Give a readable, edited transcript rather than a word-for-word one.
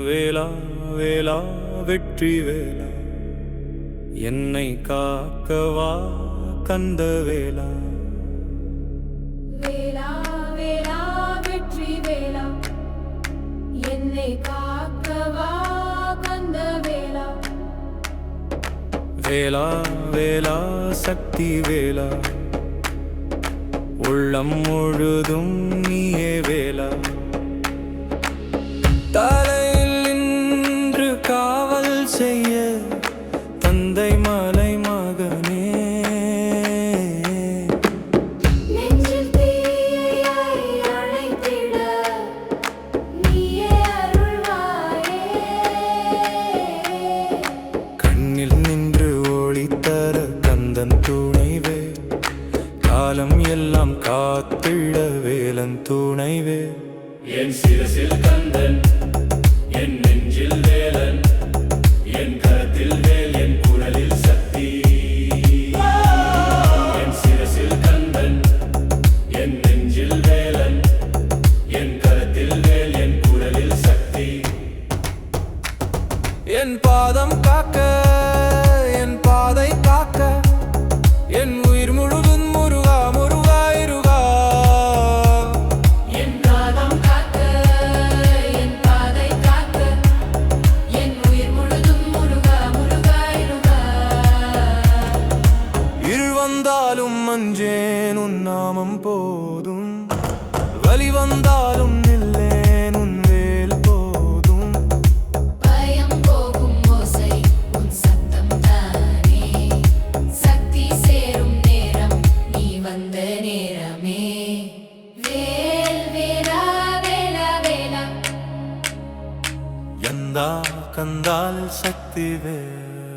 வேலா வேலா வெற்றி வேலா என்னை காக்கவா கந்த வேலா. வேலா வேலா வெற்றி வேலா என்னை காக்கவா கந்த வேலா. வேலா வேலா சக்தி வேலா உள்ளம் முழுதும் நீயே வேலா. தலையில் நின்று காவல் செய்ய தந்தை மலை மகனே. நெஞ்சில் தீயை அணைத்திட நீயே அருள்வாயே. கண்ணில் நின்று ஒளி தர கந்தன் துணைவே. காலம் எல்லாம் காத்திட வேலன் துணைவே. என் சிரசில் கந்தன், என் நெஞ்சில் வேலன், என் கரத்தில் வேல், என் குரலில் சக்தி. என் சிரசில் கந்தன், என் நெஞ்சில் வேலன், என் கரத்தில் வேல், என் குரலில் சக்தி. என் பாதம் காக்க என் பாதை காக்க என் உயிர் முழுதும் முருகா முருகா இருகா. என் பாதம் காக்க என் பாதை காக்க என் உயிர் முழுதும் முருகா முருகா இருகா. இருள் வந்தாலும் மஞ்சேன் உன் நாமம் போதும். வலி வந்தாலும் நில்லேன் உன் வேல் போதும். பயம் போகும் ஓசை உன் சத்தம் தானே. சக்தி சேரும் நேரம் நீ வந்த நேரமே. வேல் வேலா வேலா வேலா எந்தா கந்தால் சக்தி வேல்.